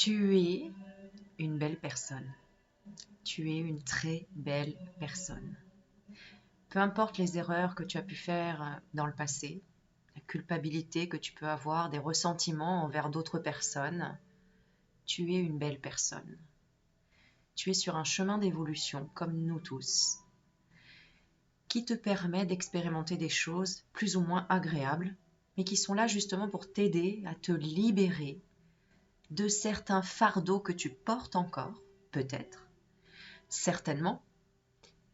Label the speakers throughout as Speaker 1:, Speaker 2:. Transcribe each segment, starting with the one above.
Speaker 1: Tu es une belle personne. Tu es une très belle personne. Peu importe les erreurs que tu as pu faire dans le passé, la culpabilité que tu peux avoir, des ressentiments envers d'autres personnes, tu es une belle personne. Tu es sur un chemin d'évolution, comme nous tous, qui te permet d'expérimenter des choses plus ou moins agréables, mais qui sont là justement pour t'aider à te libérer de certains fardeaux que tu portes encore, peut-être, certainement,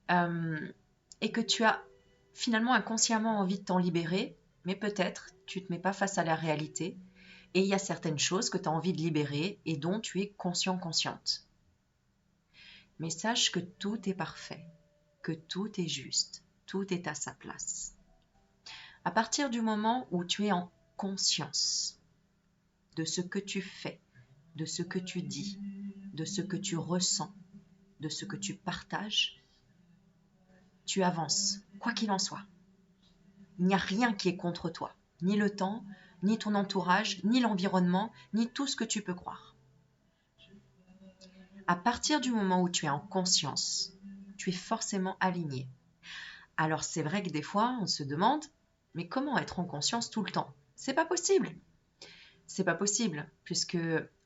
Speaker 1: et que tu as finalement inconsciemment envie de t'en libérer, mais peut-être tu ne te mets pas face à la réalité, et il y a certaines choses que tu as envie de libérer et dont tu es consciente. Mais sache que tout est parfait, que tout est juste, tout est à sa place. À partir du moment où tu es en conscience de ce que tu fais, de ce que tu dis, de ce que tu ressens, de ce que tu partages, tu avances, quoi qu'il en soit. Il n'y a rien qui est contre toi, ni le temps, ni ton entourage, ni l'environnement, ni tout ce que tu peux croire. À partir du moment où tu es en conscience, tu es forcément aligné. Alors c'est vrai que des fois, on se demande, mais comment être en conscience tout le temps? C'est pas possible. C'est pas possible, puisque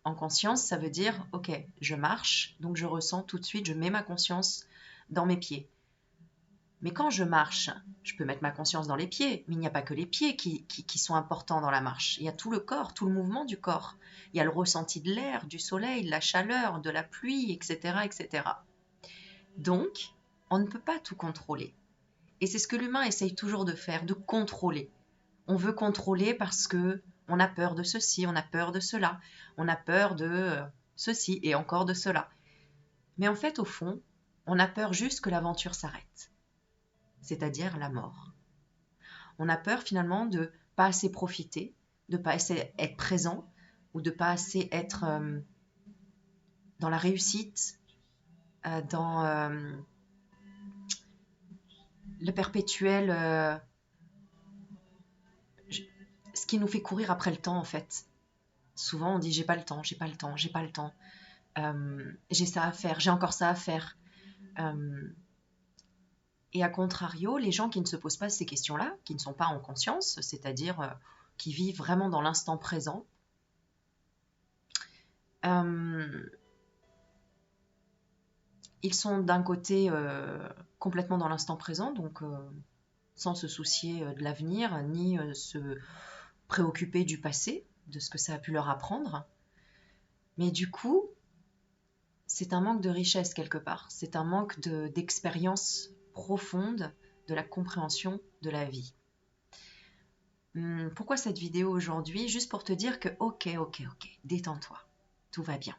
Speaker 1: en conscience, ça veut dire, ok, je marche, donc je ressens tout de suite, je mets ma conscience dans mes pieds. Mais quand je marche, je peux mettre ma conscience dans les pieds, mais il n'y a pas que les pieds qui sont importants dans la marche. Il y a tout le corps, tout le mouvement du corps. Il y a le ressenti de l'air, du soleil, de la chaleur, de la pluie, etc., etc. Donc, on ne peut pas tout contrôler. Et c'est ce que l'humain essaye toujours de faire, de contrôler. On veut contrôler parce que on a peur de ceci, on a peur de cela, on a peur de ceci et encore de cela. Mais en fait, au fond, on a peur juste que l'aventure s'arrête, c'est-à-dire la mort. On a peur finalement de pas assez profiter, de pas assez être présent ou de pas assez être dans la réussite, dans le perpétuel, ce qui nous fait courir après le temps en fait. Souvent on dit j'ai pas le temps, j'ai pas le temps, j'ai pas le temps, j'ai ça à faire, j'ai encore ça à faire. Et à contrario, les gens qui ne se posent pas ces questions-là, qui ne sont pas en conscience, c'est-à-dire qui vivent vraiment dans l'instant présent, ils sont d'un côté complètement dans l'instant présent, donc sans se soucier de l'avenir, ni se préoccuper du passé, de ce que ça a pu leur apprendre. Mais du coup, c'est un manque de richesse quelque part, c'est un manque d'expérience profonde de la compréhension de la vie. Pourquoi cette vidéo aujourd'hui? Juste pour te dire que ok, détends-toi, tout va bien.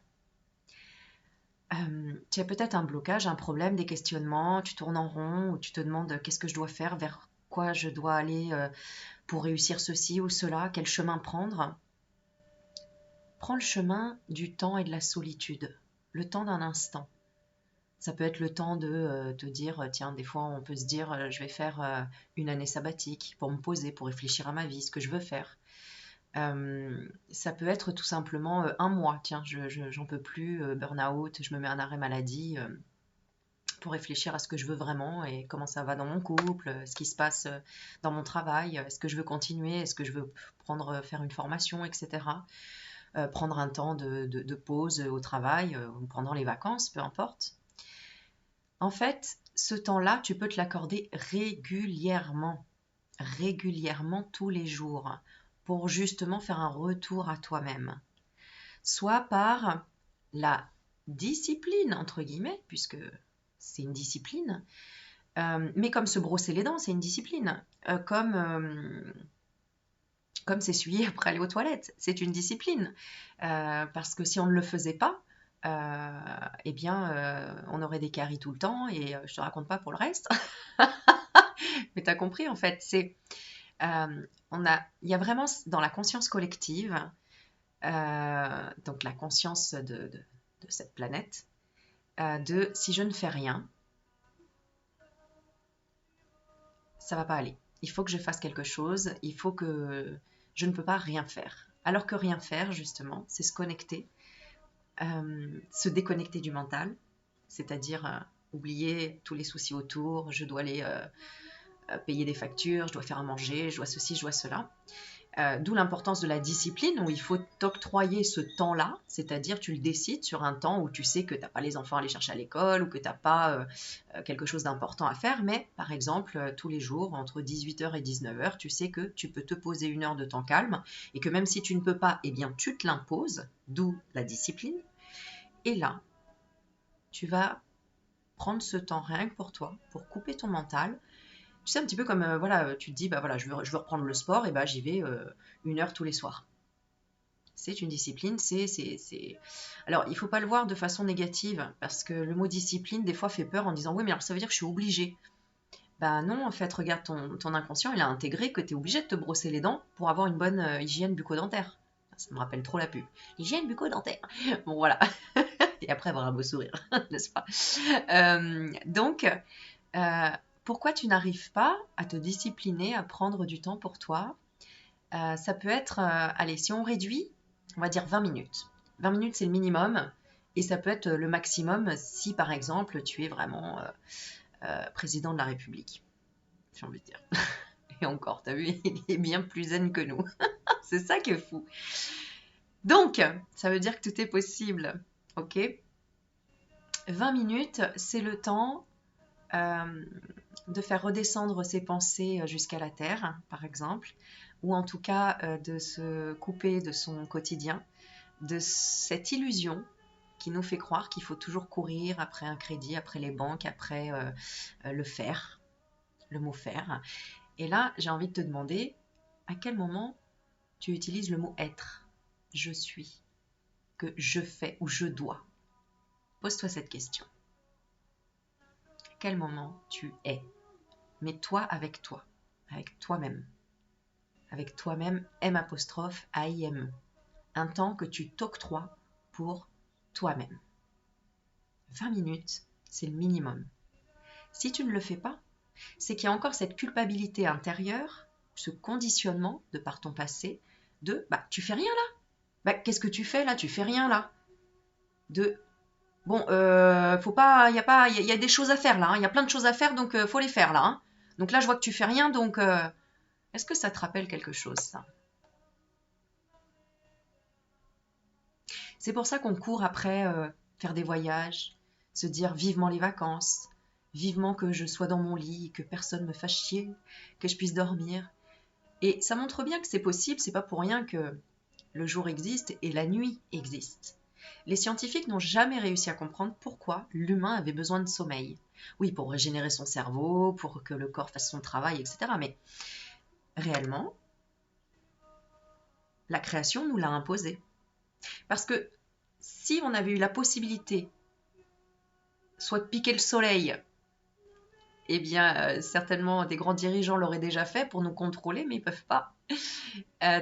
Speaker 1: Tu as peut-être un blocage, un problème, des questionnements, tu tournes en rond ou tu te demandes qu'est-ce que je dois faire, vers quoi je dois aller pour réussir ceci ou cela, quel chemin prendre. Prends le chemin du temps et de la solitude, le temps d'un instant. Ça peut être le temps de te dire, tiens, des fois on peut se dire, je vais faire une année sabbatique pour me poser, pour réfléchir à ma vie, ce que je veux faire. Ça peut être tout simplement un mois, tiens, j'en peux plus, burn-out, je me mets un arrêt maladie pour réfléchir à ce que je veux vraiment et comment ça va dans mon couple, ce qui se passe dans mon travail, est-ce que je veux continuer, est-ce que je veux faire une formation, etc. Prendre un temps de pause au travail ou pendant les vacances, peu importe. En fait, ce temps-là, tu peux te l'accorder régulièrement tous les jours, pour justement faire un retour à toi-même. Soit par la discipline, entre guillemets, puisque c'est une discipline, mais comme se brosser les dents, c'est une discipline. Comme s'essuyer après aller aux toilettes, c'est une discipline. Parce que si on ne le faisait pas, eh bien, on aurait des caries tout le temps et je te raconte pas pour le reste. Mais tu as compris, en fait, il y a vraiment dans la conscience collective, donc la conscience de cette planète, de si je ne fais rien, ça va pas aller. Il faut que je fasse quelque chose, il faut que je ne peux pas rien faire. Alors que rien faire, justement, c'est se connecter Se déconnecter du mental, c'est-à-dire oublier tous les soucis autour, je dois aller payer des factures, je dois faire à manger, je dois ceci, je dois cela. D'où l'importance de la discipline, où il faut t'octroyer ce temps-là, c'est-à-dire tu le décides sur un temps où tu sais que tu n'as pas les enfants à aller chercher à l'école ou que tu n'as pas quelque chose d'important à faire, mais par exemple, tous les jours, entre 18h et 19h, tu sais que tu peux te poser 1 heure de temps calme et que même si tu ne peux pas, eh bien tu te l'imposes, d'où la discipline. Et là, tu vas prendre ce temps rien que pour toi, pour couper ton mental. Tu sais, un petit peu comme, voilà, tu te dis, bah voilà, je veux reprendre le sport, et bah j'y vais 1 heure tous les soirs. C'est une discipline, Alors, il ne faut pas le voir de façon négative, parce que le mot discipline, des fois, fait peur en disant, oui, mais alors ça veut dire que je suis obligée. Bah non, en fait, regarde, ton inconscient, il a intégré que tu es obligé de te brosser les dents pour avoir une bonne hygiène bucco-dentaire. Ça me rappelle trop la pub. Hygiène bucco-dentaire. Bon, voilà. Et après, avoir un beau sourire, n'est-ce pas? Donc, pourquoi tu n'arrives pas à te discipliner, à prendre du temps pour toi? Ça peut être, allez, si on réduit, on va dire 20 minutes. 20 minutes, c'est le minimum. Et ça peut être le maximum si, par exemple, tu es vraiment président de la République, j'ai envie de dire. Et encore, t'as vu, il est bien plus zen que nous. C'est ça qui est fou. Donc, ça veut dire que tout est possible. Ok? 20 minutes, c'est le temps de faire redescendre ses pensées jusqu'à la terre, par exemple, ou en tout cas de se couper de son quotidien, de cette illusion qui nous fait croire qu'il faut toujours courir après un crédit, après les banques, après le faire, le mot faire. Et là, j'ai envie de te demander, à quel moment tu utilises le mot être, je suis, que je fais ou je dois? Pose-toi cette question. À quel moment tu es? Mais toi avec toi-même. Avec toi-même, M apostrophe A-I-M. Un temps que tu t'octroies pour toi-même. 20 minutes, c'est le minimum. Si tu ne le fais pas, c'est qu'il y a encore cette culpabilité intérieure, ce conditionnement de par ton passé, de bah tu fais rien là. Bah qu'est-ce que tu fais là? Tu fais rien là. De bon, faut pas, il y a des choses à faire là. Il y a plein de choses à faire, donc faut les faire là. Hein. Donc là, je vois que tu fais rien, donc est-ce que ça te rappelle quelque chose ça? C'est pour ça qu'on court après faire des voyages, se dire vivement les vacances, vivement que je sois dans mon lit, que personne me fasse chier, que je puisse dormir. Et ça montre bien que c'est possible, c'est pas pour rien que le jour existe et la nuit existe. Les scientifiques n'ont jamais réussi à comprendre pourquoi l'humain avait besoin de sommeil. Oui, pour régénérer son cerveau, pour que le corps fasse son travail, etc. Mais réellement, la création nous l'a imposé. Parce que si on avait eu la possibilité soit de piquer le soleil, eh bien, certainement des grands dirigeants l'auraient déjà fait pour nous contrôler, mais ils ne peuvent pas.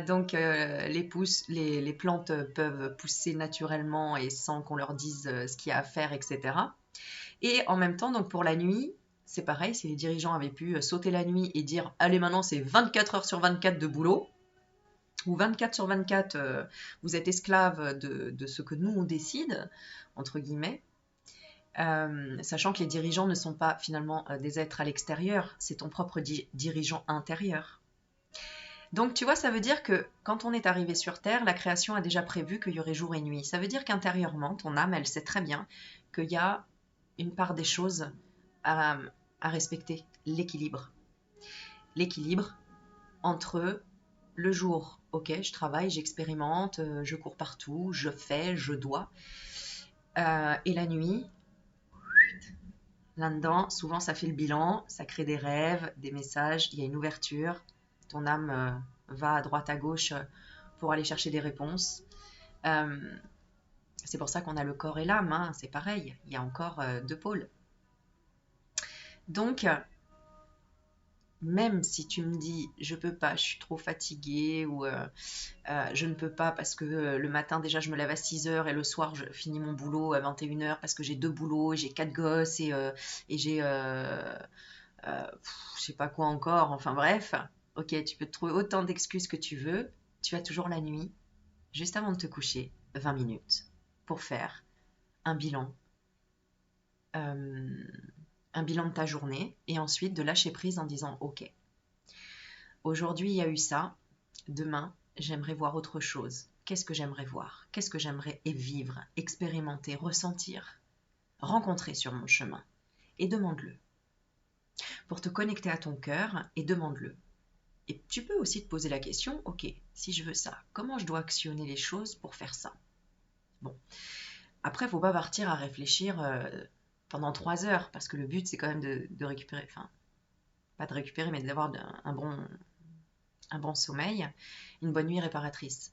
Speaker 1: Donc, les plantes peuvent pousser naturellement et sans qu'on leur dise ce qu'il y a à faire, etc. Et en même temps, donc pour la nuit, c'est pareil, si les dirigeants avaient pu sauter la nuit et dire « Allez, maintenant, c'est 24 heures sur 24 de boulot », ou 24 sur 24, vous êtes esclave de ce que nous, on décide, entre guillemets, sachant que les dirigeants ne sont pas finalement des êtres à l'extérieur, c'est ton propre dirigeant intérieur. Donc tu vois, ça veut dire que quand on est arrivé sur Terre, la création a déjà prévu qu'il y aurait jour et nuit. Ça veut dire qu'intérieurement, ton âme, elle sait très bien qu'il y a une part des choses à, à respecter, l'équilibre. L'équilibre entre le jour, ok, je travaille, j'expérimente, je cours partout, je fais, je dois. Et la nuit, là-dedans, souvent ça fait le bilan, ça crée des rêves, des messages, il y a une ouverture, ton âme va à droite à gauche pour aller chercher des réponses. C'est pour ça qu'on a le corps et l'âme, hein, c'est pareil, il y a encore 2 pôles. Donc, même si tu me dis je peux pas, je suis trop fatiguée ou je ne peux pas parce que le matin déjà je me lève à 6h et le soir je finis mon boulot à 21h parce que j'ai 2 boulots, j'ai 4 gosses et j'ai je sais pas quoi encore, enfin bref, ok, tu peux te trouver autant d'excuses que tu veux, tu as toujours la nuit, juste avant de te coucher, 20 minutes pour faire un bilan, euh, un bilan de ta journée, et ensuite de lâcher prise en disant ok, aujourd'hui il y a eu ça, demain j'aimerais voir autre chose. Qu'est-ce que j'aimerais voir? Qu'est-ce que j'aimerais vivre, expérimenter, ressentir, rencontrer sur mon chemin? Et demande-le. Pour te connecter à ton cœur, et demande-le. Et tu peux aussi te poser la question, ok, si je veux ça, comment je dois actionner les choses pour faire ça? Bon, après, il ne faut pas partir à réfléchir pendant 3 heures, parce que le but, c'est quand même de récupérer, enfin, pas de récupérer, mais d'avoir un bon sommeil, une bonne nuit réparatrice.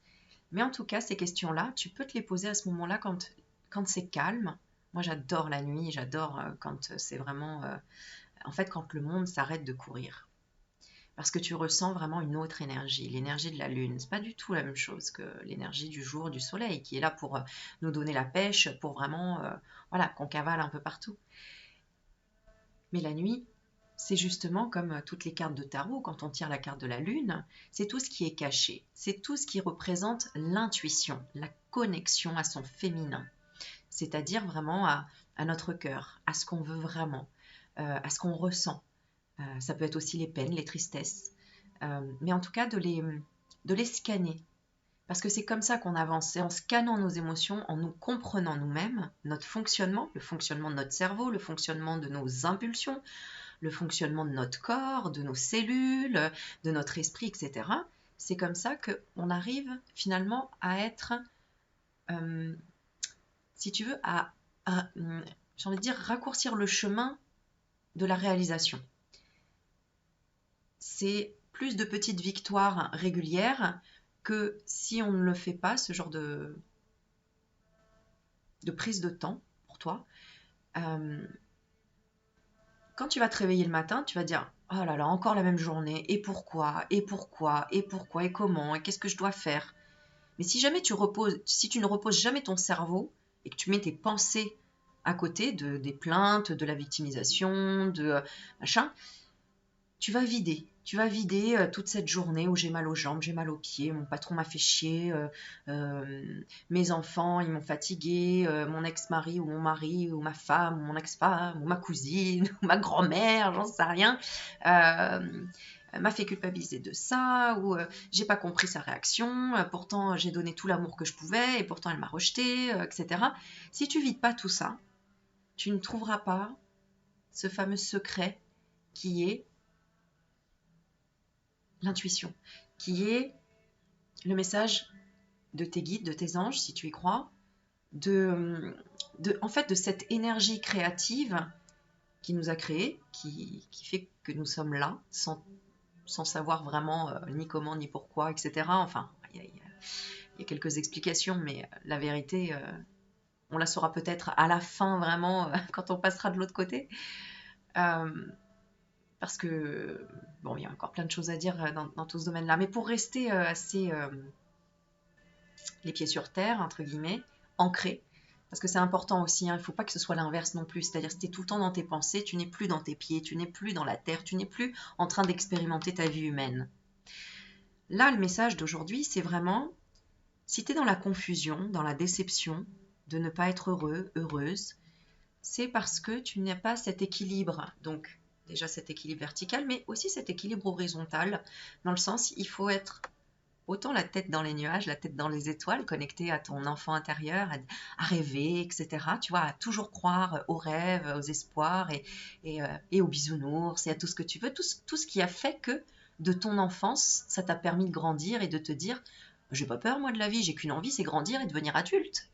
Speaker 1: Mais en tout cas, ces questions-là, tu peux te les poser à ce moment-là quand c'est calme. Moi, j'adore la nuit, j'adore quand c'est vraiment... en fait, quand le monde s'arrête de courir. Parce que tu ressens vraiment une autre énergie, l'énergie de la lune. C'est pas du tout la même chose que l'énergie du jour, du soleil, qui est là pour nous donner la pêche, pour vraiment, voilà, qu'on cavale un peu partout. Mais la nuit, c'est justement comme toutes les cartes de tarot, quand on tire la carte de la lune, c'est tout ce qui est caché, c'est tout ce qui représente l'intuition, la connexion à son féminin, c'est-à-dire vraiment à notre cœur, à ce qu'on veut vraiment, à ce qu'on ressent. Ça peut être aussi les peines, les tristesses, mais en tout cas de les scanner. Parce que c'est comme ça qu'on avance, c'est en scannant nos émotions, en nous comprenant nous-mêmes, notre fonctionnement, le fonctionnement de notre cerveau, le fonctionnement de nos impulsions, le fonctionnement de notre corps, de nos cellules, de notre esprit, etc. C'est comme ça qu'on arrive finalement à être, si tu veux, j'ai envie de dire, raccourcir le chemin de la réalisation. C'est plus de petites victoires régulières que si on ne le fait pas, ce genre de prise de temps pour toi. Quand tu vas te réveiller le matin, tu vas dire « Oh là là, encore la même journée, et pourquoi, et pourquoi, et pourquoi, et comment, et qu'est-ce que je dois faire ?» Mais si tu ne reposes jamais ton cerveau et que tu mets tes pensées à côté des plaintes, de la victimisation, de machin, tu vas vider. Tu vas vider toute cette journée où j'ai mal aux jambes, j'ai mal aux pieds, mon patron m'a fait chier, mes enfants, ils m'ont fatigué, mon ex-mari ou mon mari ou ma femme ou mon ex-femme ou ma cousine ou ma grand-mère, j'en sais rien, m'a fait culpabiliser de ça, ou j'ai pas compris sa réaction, pourtant j'ai donné tout l'amour que je pouvais et pourtant elle m'a rejeté, etc. Si tu vides pas tout ça, tu ne trouveras pas ce fameux secret qui est l'intuition, qui est le message de tes guides, de tes anges, si tu y crois, en fait, de cette énergie créative qui nous a créés, qui fait que nous sommes là, sans savoir vraiment ni comment, ni pourquoi, etc. Enfin, il y a quelques explications, mais la vérité, on la saura peut-être à la fin, vraiment, quand on passera de l'autre côté. Parce que, bon, il y a encore plein de choses à dire dans tout ce domaine-là. Mais pour rester assez les pieds sur terre, entre guillemets, ancré, parce que c'est important aussi, hein, il ne faut pas que ce soit l'inverse non plus. C'est-à-dire si tu es tout le temps dans tes pensées, tu n'es plus dans tes pieds, tu n'es plus dans la terre, tu n'es plus en train d'expérimenter ta vie humaine. Là, le message d'aujourd'hui, c'est vraiment, si tu es dans la confusion, dans la déception, de ne pas être heureux, heureuse, c'est parce que tu n'as pas cet équilibre. Donc, déjà cet équilibre vertical, mais aussi cet équilibre horizontal, dans le sens, il faut être autant la tête dans les nuages, la tête dans les étoiles, connectée à ton enfant intérieur, à rêver, etc. Tu vois, à toujours croire aux rêves, aux espoirs et aux bisounours et à tout ce que tu veux, tout ce qui a fait que de ton enfance, ça t'a permis de grandir et de te dire « j'ai pas peur moi de la vie, j'ai qu'une envie, c'est grandir et devenir adulte ».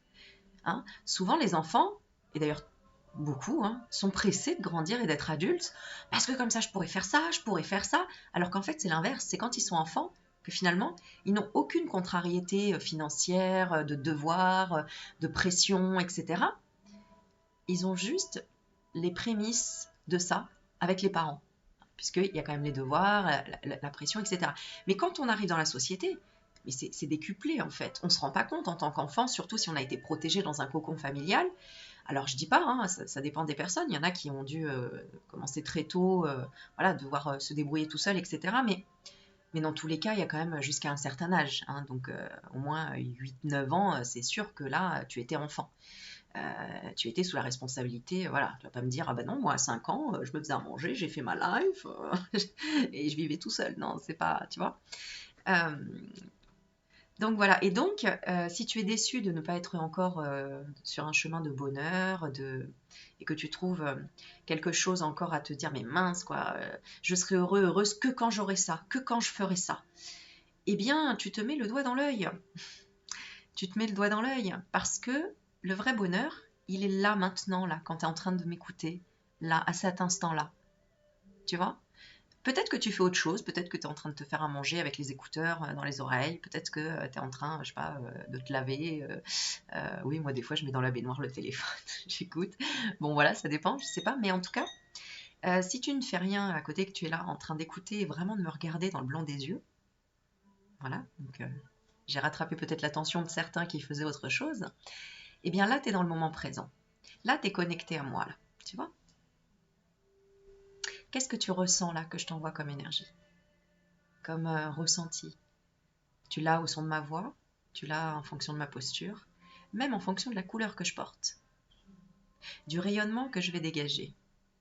Speaker 1: Hein, souvent les enfants, et d'ailleurs beaucoup, hein, sont pressés de grandir et d'être adultes, parce que comme ça je pourrais faire ça, alors qu'en fait c'est l'inverse, c'est quand ils sont enfants que finalement ils n'ont aucune contrariété financière, de devoir, de pression, etc. Ils ont juste les prémices de ça avec les parents, puisqu'il y a quand même les devoirs, la pression, etc. Mais quand on arrive dans la société, mais c'est décuplé en fait. On ne se rend pas compte en tant qu'enfant, surtout si on a été protégé dans un cocon familial. Alors je dis pas, hein, ça dépend des personnes. Il y en a qui ont dû commencer très tôt, voilà, devoir se débrouiller tout seul, etc. Mais Mais dans tous les cas, il y a quand même jusqu'à un certain âge, hein, donc au moins 8-9 ans, c'est sûr que là, tu étais enfant. Tu étais sous la responsabilité, voilà, tu vas pas me dire, ah ben non, moi à 5 ans, je me faisais à manger, j'ai fait ma life, et je vivais tout seul. Non, c'est pas, tu vois. Euh, donc voilà, et donc, si tu es déçu de ne pas être encore sur un chemin de bonheur, et que tu trouves quelque chose encore à te dire, mais mince, quoi, je serai heureuse que quand j'aurai ça, que quand je ferai ça, eh bien, tu te mets le doigt dans l'œil. Tu te mets le doigt dans l'œil, parce que le vrai bonheur, il est là maintenant, là, quand tu es en train de m'écouter, là, à cet instant-là. Tu vois? Peut-être que tu fais autre chose, peut-être que tu es en train de te faire à manger avec les écouteurs dans les oreilles, peut-être que tu es en train, je sais pas, de te laver. Oui, moi, des fois, je mets dans la baignoire le téléphone, j'écoute. Bon, voilà, ça dépend, je sais pas, mais en tout cas, si tu ne fais rien à côté, que tu es là en train d'écouter et vraiment de me regarder dans le blanc des yeux, voilà, donc j'ai rattrapé peut-être l'attention de certains qui faisaient autre chose, et bien là, tu es dans le moment présent. Là, tu es connecté à moi, là, tu vois? Qu'est-ce que tu ressens là que je t'envoie comme énergie, comme ressenti? Tu l'as au son de ma voix, tu l'as en fonction de ma posture, même en fonction de la couleur que je porte, du rayonnement que je vais dégager.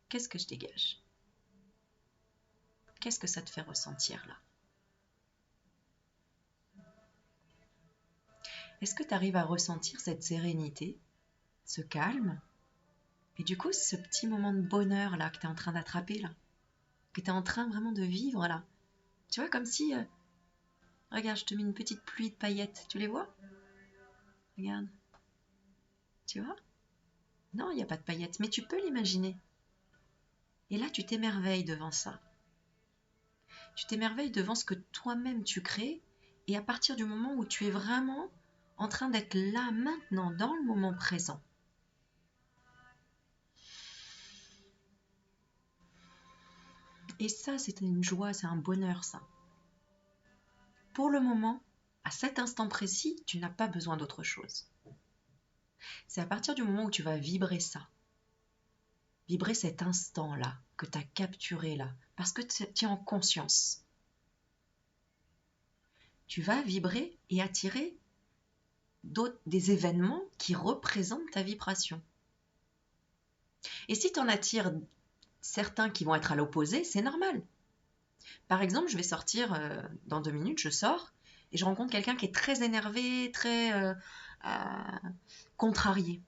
Speaker 1: Qu'est-ce que je dégage? Qu'est-ce que ça te fait ressentir là? Est-ce que tu arrives à ressentir cette sérénité, ce calme, et du coup ce petit moment de bonheur là que tu es en train d'attraper là, que tu es en train vraiment de vivre là? Tu vois, comme si, regarde, je te mets une petite pluie de paillettes, tu les vois? Regarde, tu vois? Non, il n'y a pas de paillettes, mais tu peux l'imaginer. Et là, tu t'émerveilles devant ça. Tu t'émerveilles devant ce que toi-même tu crées, et à partir du moment où tu es vraiment en train d'être là, maintenant, dans le moment présent. Et ça, c'est une joie, c'est un bonheur, ça. Pour le moment, à cet instant précis, tu n'as pas besoin d'autre chose. C'est à partir du moment où tu vas vibrer ça, vibrer cet instant-là, que tu as capturé là, parce que tu es en conscience. Tu vas vibrer et attirer des événements qui représentent ta vibration. Et si tu en attires certains qui vont être à l'opposé, c'est normal. Par exemple, je vais sortir dans 2 minutes, je sors et je rencontre quelqu'un qui est très énervé, très contrarié.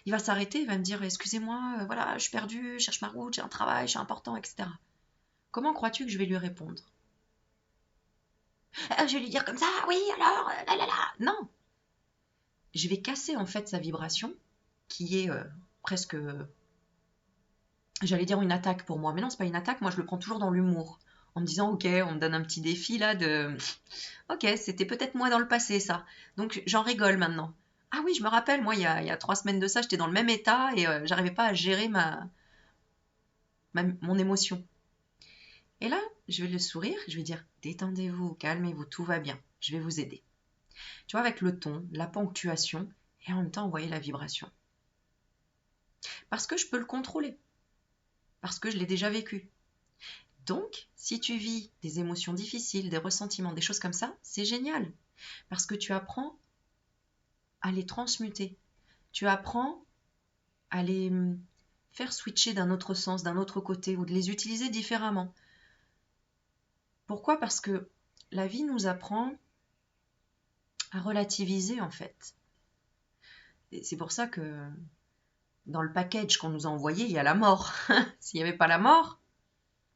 Speaker 1: Il va s'arrêter, il va me dire excusez-moi, voilà, je suis perdu, je cherche ma route, j'ai un travail, je suis important, etc. Comment crois-tu que je vais lui répondre? Je vais lui dire comme ça, oui, alors, là, là, là. Non, je vais casser en fait sa vibration, qui est presque, j'allais dire une attaque pour moi, mais non, c'est pas une attaque, moi je le prends toujours dans l'humour, en me disant ok, on me donne un petit défi là de, ok, c'était peut-être moi dans le passé ça, donc j'en rigole maintenant. Ah oui, je me rappelle, moi il y a 3 semaines de ça, j'étais dans le même état et j'arrivais pas à gérer mon émotion. Et là, je vais le sourire, je vais dire détendez-vous, calmez-vous, tout va bien, je vais vous aider. Tu vois, avec le ton, la ponctuation et en même temps envoyer la vibration. Parce que je peux le contrôler, parce que je l'ai déjà vécu. Donc, si tu vis des émotions difficiles, des ressentiments, des choses comme ça, c'est génial. Parce que tu apprends à les transmuter. Tu apprends à les faire switcher d'un autre sens, d'un autre côté, ou de les utiliser différemment. Pourquoi? Parce que la vie nous apprend à relativiser, en fait. Et c'est pour ça que dans le package qu'on nous a envoyé, il y a la mort. S'il n'y avait pas la mort,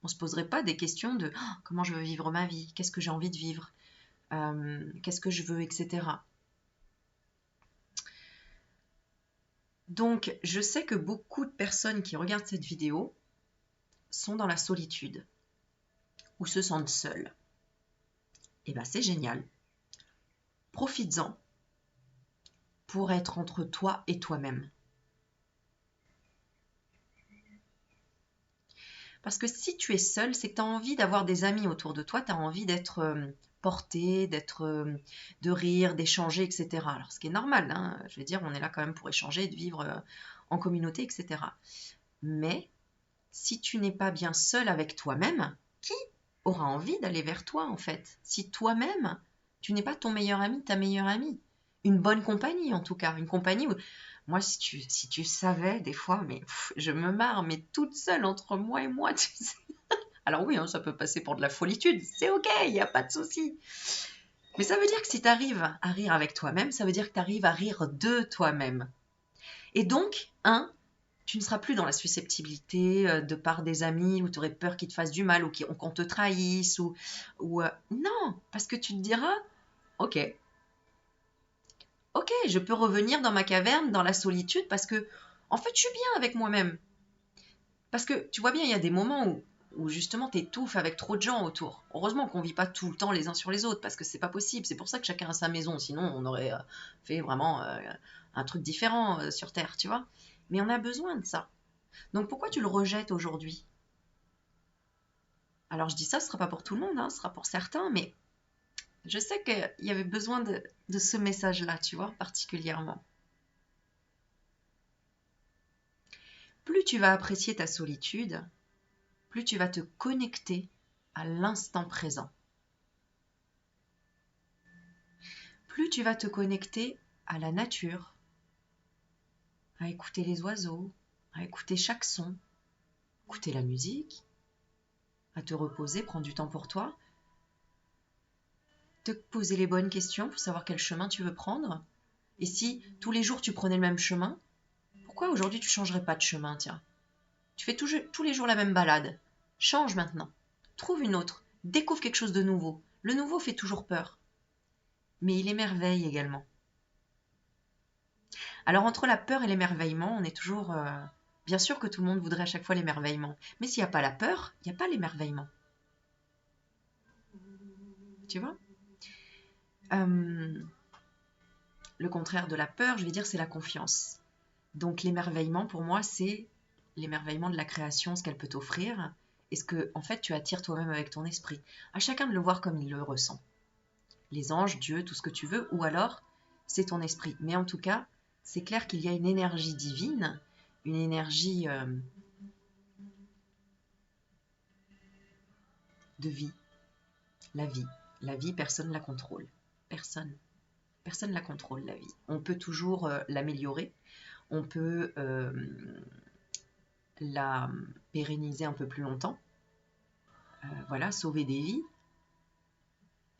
Speaker 1: on ne se poserait pas des questions de oh, comment je veux vivre ma vie, qu'est-ce que j'ai envie de vivre, qu'est-ce que je veux, etc. Donc, je sais que beaucoup de personnes qui regardent cette vidéo sont dans la solitude ou se sentent seules. Et bien, c'est génial. Profites-en pour être entre toi et toi-même. Parce que si tu es seul, c'est que tu as envie d'avoir des amis autour de toi, tu as envie d'être porté, de rire, d'échanger, etc. Alors, ce qui est normal, hein, je veux dire, on est là quand même pour échanger, de vivre en communauté, etc. Mais si tu n'es pas bien seul avec toi-même, qui aura envie d'aller vers toi, en fait. Si toi-même, tu n'es pas ton meilleur ami, ta meilleure amie. Une bonne compagnie, en tout cas. Une compagnie où... Moi, si tu savais, des fois, mais je me marre, mais toute seule entre moi et moi, tu sais. Alors oui, hein, ça peut passer pour de la folitude, c'est ok, il n'y a pas de souci. Mais ça veut dire que si tu arrives à rire avec toi-même, ça veut dire que tu arrives à rire de toi-même. Et donc, tu ne seras plus dans la susceptibilité de part des amis où tu aurais peur qu'ils te fassent du mal ou qu'on te trahisse non, parce que tu te diras, ok, ok, je peux revenir dans ma caverne, dans la solitude parce que, en fait, je suis bien avec moi-même. Parce que tu vois bien, il y a des moments où justement tu étouffes avec trop de gens autour. Heureusement qu'on ne vit pas tout le temps les uns sur les autres parce que c'est pas possible. C'est pour ça que chacun a sa maison. Sinon, on aurait fait vraiment un truc différent sur Terre, tu vois. Mais on a besoin de ça. Donc pourquoi tu le rejettes aujourd'hui? Alors je dis ça, ce ne sera pas pour tout le monde, hein, ce sera pour certains, mais je sais qu'il y avait besoin de ce message-là, tu vois, particulièrement. Plus tu vas apprécier ta solitude, plus tu vas te connecter à l'instant présent. Plus tu vas te connecter à la nature, à écouter les oiseaux, à écouter chaque son, écouter la musique, à te reposer, prendre du temps pour toi, te poser les bonnes questions pour savoir quel chemin tu veux prendre. Et si tous les jours tu prenais le même chemin, pourquoi aujourd'hui tu changerais pas de chemin, tiens? Tu fais tous les jours la même balade. Change maintenant. Trouve une autre. Découvre quelque chose de nouveau. Le nouveau fait toujours peur. Mais il émerveille également. Alors entre la peur et l'émerveillement, on est toujours... Bien sûr que tout le monde voudrait à chaque fois l'émerveillement. Mais s'il n'y a pas la peur, il n'y a pas l'émerveillement. Tu vois? Le contraire de la peur, je vais dire, c'est la confiance. Donc l'émerveillement, pour moi, c'est l'émerveillement de la création, ce qu'elle peut t'offrir, et ce que, en fait, tu attires toi-même avec ton esprit. À chacun de le voir comme il le ressent. Les anges, Dieu, tout ce que tu veux, ou alors, c'est ton esprit. Mais en tout cas, c'est clair qu'il y a une énergie divine, une énergie de vie. La vie. La vie, personne ne la contrôle. Personne. Personne ne la contrôle, la vie. On peut toujours l'améliorer. On peut la pérenniser un peu plus longtemps. Voilà, sauver des vies.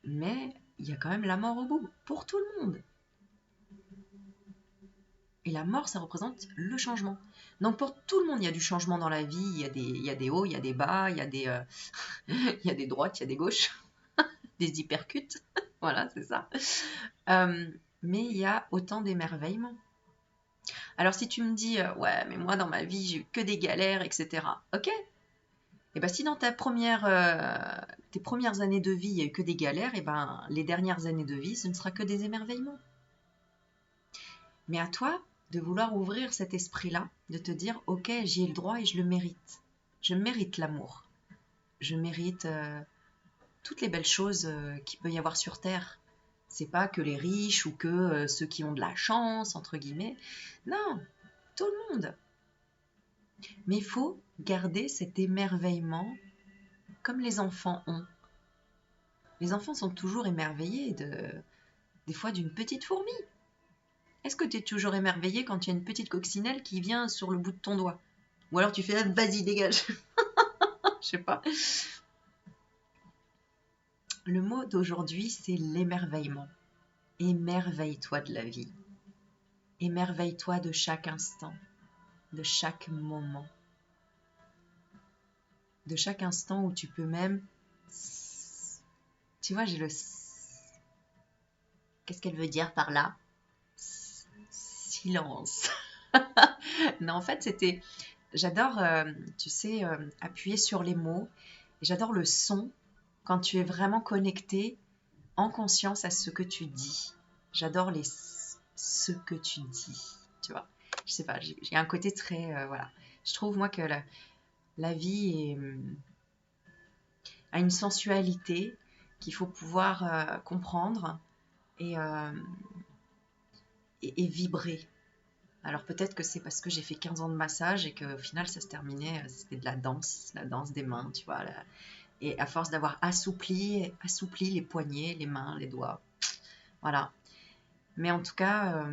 Speaker 1: Mais il y a quand même la mort au bout, pour tout le monde. Et la mort, ça représente le changement. Donc pour tout le monde, il y a du changement dans la vie. Il y a des hauts, il y a des bas, il y a il y a des droites, il y a des gauches, des hypercutes. Voilà, c'est ça. Mais il y a autant d'émerveillement. Alors si tu me dis, ouais, mais moi dans ma vie, j'ai eu que des galères, etc. Ok. Et bien si dans tes premières années de vie, il n'y a eu que des galères, et ben les dernières années de vie, ce ne sera que des émerveillements. Mais à toi de vouloir ouvrir cet esprit-là, de te dire, ok, j'y ai le droit et je le mérite. Je mérite l'amour. Je mérite toutes les belles choses qu'il peut y avoir sur Terre. C'est pas que les riches ou que ceux qui ont de la chance, entre guillemets. Non, tout le monde. Mais il faut garder cet émerveillement comme les enfants ont. Les enfants sont toujours émerveillés des fois d'une petite fourmi. Est-ce que tu es toujours émerveillé quand il y a une petite coccinelle qui vient sur le bout de ton doigt? Ou alors tu fais ah, vas-y, dégage. Je sais pas. Le mot d'aujourd'hui, c'est l'émerveillement. Émerveille-toi de la vie. Émerveille-toi de chaque instant, de chaque moment. De chaque instant où tu peux même... Tu vois, j'ai le... Qu'est-ce qu'elle veut dire par là? Silence. Non, en fait, c'était... J'adore, tu sais, appuyer sur les mots. Et j'adore le son quand tu es vraiment connecté en conscience à ce que tu dis. J'adore ce que tu dis, tu vois. Je sais pas, j'ai un côté très... voilà. Je trouve, moi, que la vie a une sensualité qu'il faut pouvoir comprendre et, et vibrer. Alors peut-être que c'est parce que j'ai fait 15 ans de massage et qu'au final ça se terminait, c'était de la danse des mains, tu vois, Et à force d'avoir assoupli les poignets, les mains, les doigts. Voilà. Mais en tout cas,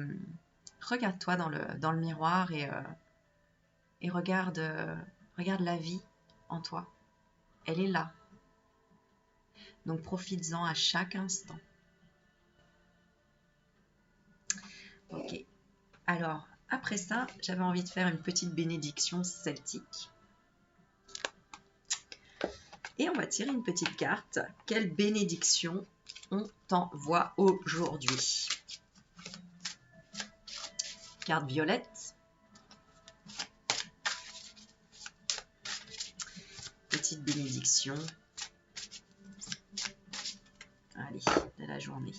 Speaker 1: regarde-toi dans le miroir et regarde la vie en toi. Elle est là. Donc profites-en à chaque instant. Ok. Alors, après ça, j'avais envie de faire une petite bénédiction celtique. Et on va tirer une petite carte. Quelle bénédiction on t'envoie aujourd'hui? Carte violette. Petite bénédiction. Allez, de la journée.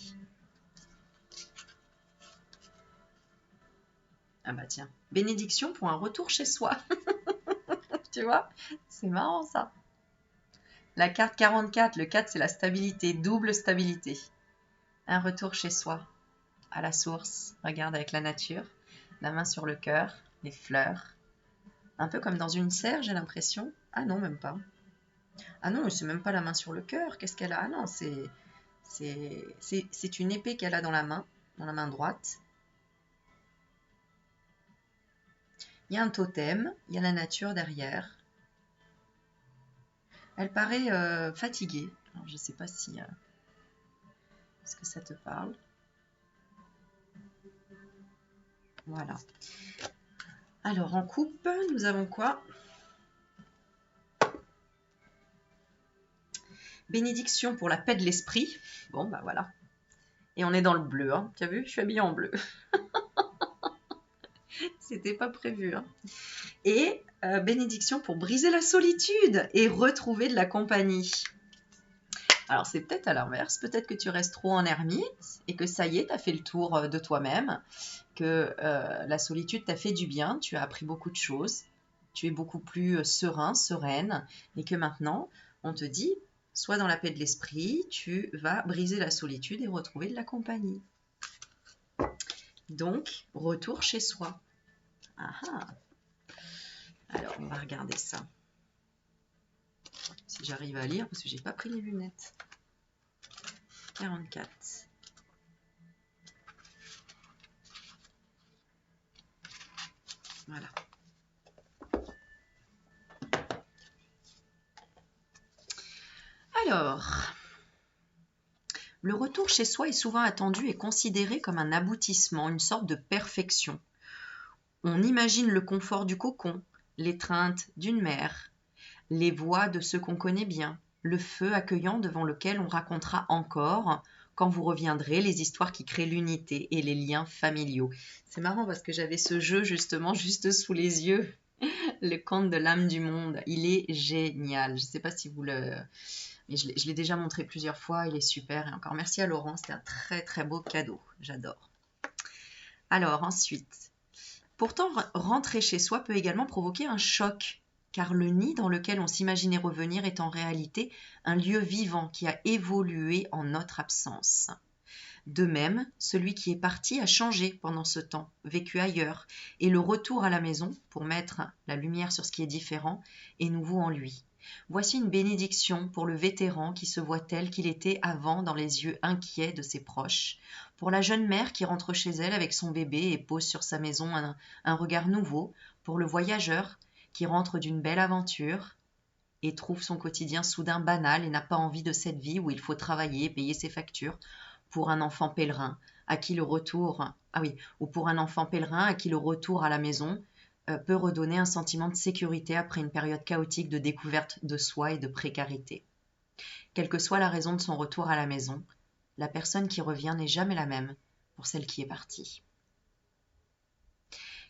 Speaker 1: Ah bah tiens, bénédiction pour un retour chez soi. Tu vois, c'est marrant ça. La carte 44, le 4 c'est la stabilité, double stabilité. Un retour chez soi, à la source, regarde avec la nature, la main sur le cœur, les fleurs. Un peu comme dans une serre, j'ai l'impression. Ah non, même pas. Ah non, c'est même pas la main sur le cœur. Qu'est-ce qu'elle a? Ah non, c'est une épée qu'elle a dans la main droite. Il y a un totem, il y a la nature derrière. Elle paraît fatiguée. Alors, je ne sais pas si... est-ce que ça te parle? Voilà. Alors, en coupe, nous avons quoi? Bénédiction pour la paix de l'esprit. Bon, bah voilà. Et on est dans le bleu, hein. Tu as vu? Je suis habillée en bleu. C'était pas prévu, hein. Et bénédiction pour briser la solitude et retrouver de la compagnie. Alors, c'est peut-être à l'inverse. Peut-être que tu restes trop en ermite et que ça y est, tu as fait le tour de toi-même, que la solitude t'a fait du bien, tu as appris beaucoup de choses, tu es beaucoup plus serein, sereine, et que maintenant, on te dit, sois dans la paix de l'esprit, tu vas briser la solitude et retrouver de la compagnie. Donc, retour chez soi. Ah ah. Alors, on va regarder ça. Si j'arrive à lire, parce que j'ai pas pris les lunettes. 44. Voilà. Alors, le retour chez soi est souvent attendu et considéré comme un aboutissement, une sorte de perfection. On imagine le confort du cocon, l'étreinte d'une mère, les voix de ceux qu'on connaît bien, le feu accueillant devant lequel on racontera encore, quand vous reviendrez, les histoires qui créent l'unité et les liens familiaux. C'est marrant parce que j'avais ce jeu justement juste sous les yeux, le conte de l'âme du monde. Il est génial. Je ne sais pas si vous le... Mais je l'ai déjà montré plusieurs fois, il est super. Et encore merci à Laurent, c'était un très très beau cadeau. J'adore. Alors ensuite, pourtant rentrer chez soi peut également provoquer un choc, car le nid dans lequel on s'imaginait revenir est en réalité un lieu vivant qui a évolué en notre absence. De même, celui qui est parti a changé pendant ce temps, vécu ailleurs, et le retour à la maison, pour mettre la lumière sur ce qui est différent, est nouveau en lui. Voici une bénédiction pour le vétéran qui se voit tel qu'il était avant dans les yeux inquiets de ses proches, pour la jeune mère qui rentre chez elle avec son bébé et pose sur sa maison un regard nouveau, pour le voyageur qui rentre d'une belle aventure et trouve son quotidien soudain banal et n'a pas envie de cette vie où il faut travailler et payer ses factures, pour un enfant pèlerin à qui le retour, ou pour un enfant pèlerin à qui le retour à la maison peut redonner un sentiment de sécurité après une période chaotique de découverte de soi et de précarité. Quelle que soit la raison de son retour à la maison, la personne qui revient n'est jamais la même pour celle qui est partie.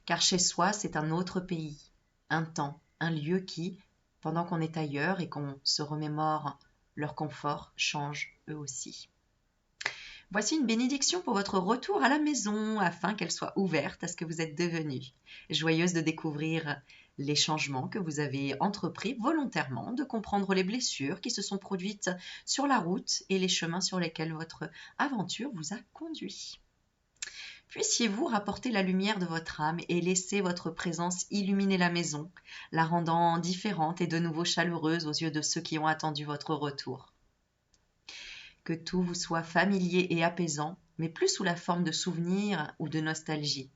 Speaker 1: Car chez soi, c'est un autre pays, un temps, un lieu qui, pendant qu'on est ailleurs et qu'on se remémore leur confort, change eux aussi. Voici une bénédiction pour votre retour à la maison, afin qu'elle soit ouverte à ce que vous êtes devenu. Joyeuse de découvrir les changements que vous avez entrepris volontairement, de comprendre les blessures qui se sont produites sur la route et les chemins sur lesquels votre aventure vous a conduit. Puissiez-vous rapporter la lumière de votre âme et laisser votre présence illuminer la maison, la rendant différente et de nouveau chaleureuse aux yeux de ceux qui ont attendu votre retour. Que tout vous soit familier et apaisant, mais plus sous la forme de souvenirs ou de nostalgie.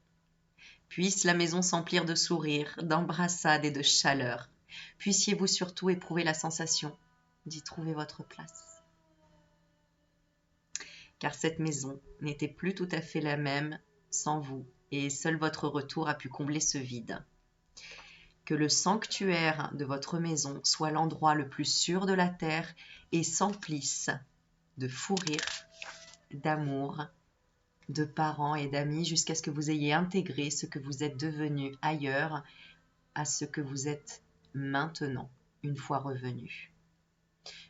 Speaker 1: Puisse la maison s'emplir de sourires, d'embrassades et de chaleur. Puissiez-vous surtout éprouver la sensation d'y trouver votre place. Car cette maison n'était plus tout à fait la même sans vous, et seul votre retour a pu combler ce vide. Que le sanctuaire de votre maison soit l'endroit le plus sûr de la terre et s'emplisse de fous rires, d'amour, de parents et d'amis jusqu'à ce que vous ayez intégré ce que vous êtes devenu ailleurs à ce que vous êtes maintenant, une fois revenu.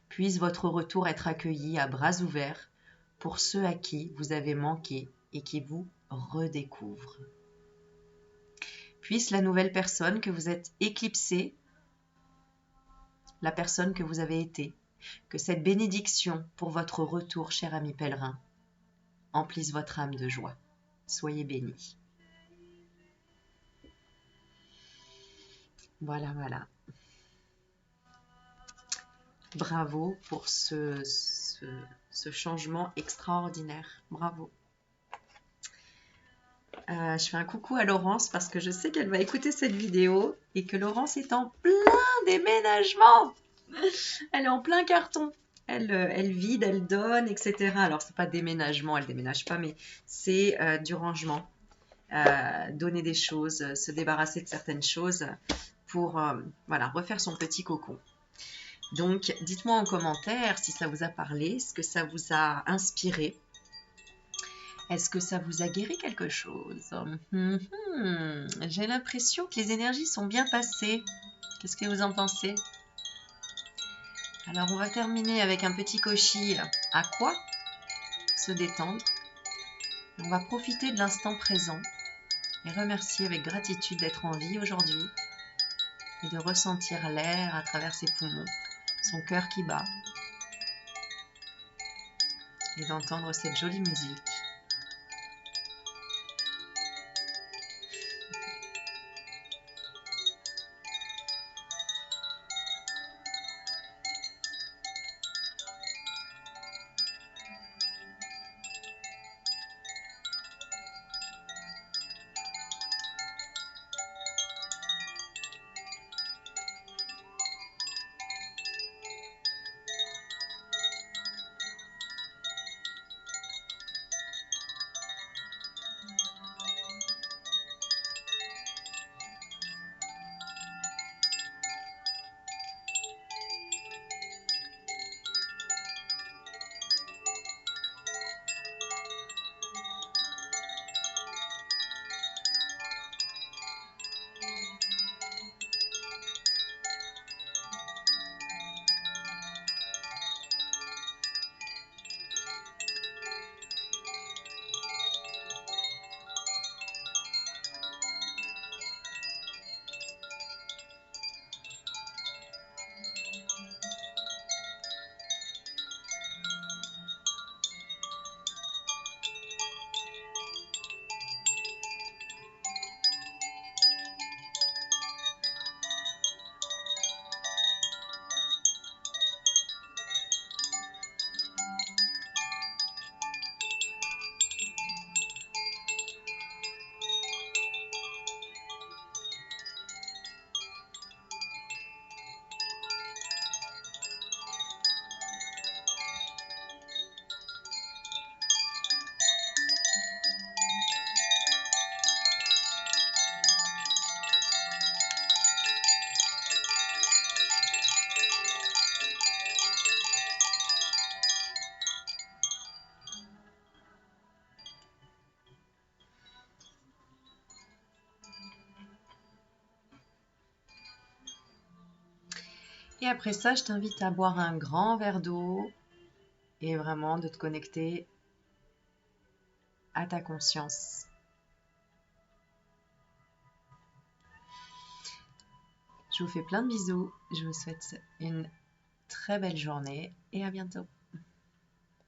Speaker 1: Puisse votre retour être accueilli à bras ouverts pour ceux à qui vous avez manqué et qui vous redécouvrent. Puisse la nouvelle personne que vous êtes éclipsée, la personne que vous avez été, que cette bénédiction pour votre retour, cher ami pèlerin, emplisse votre âme de joie. Soyez bénis. Voilà, voilà. Bravo pour ce changement extraordinaire. Bravo. Je fais un coucou à Laurence parce que je sais qu'elle va écouter cette vidéo et que Laurence est en plein déménagement. Elle est en plein carton. Elle vide, elle donne, etc. Alors, c'est pas déménagement, elle déménage pas, mais c'est du rangement. Donner des choses, se débarrasser de certaines choses pour voilà, refaire son petit cocon. Donc, dites-moi en commentaire si ça vous a parlé, ce que ça vous a inspiré. Est-ce que ça vous a guéri quelque chose? J'ai l'impression que les énergies sont bien passées. Qu'est-ce que vous en pensez? Alors, on va terminer avec un petit koshi à quoi se détendre. On va profiter de l'instant présent et remercier avec gratitude d'être en vie aujourd'hui et de ressentir l'air à travers ses poumons, son cœur qui bat et d'entendre cette jolie musique. Et après ça, je t'invite à boire un grand verre d'eau et vraiment de te connecter à ta conscience. Je vous fais plein de bisous. Je vous souhaite une très belle journée et à bientôt.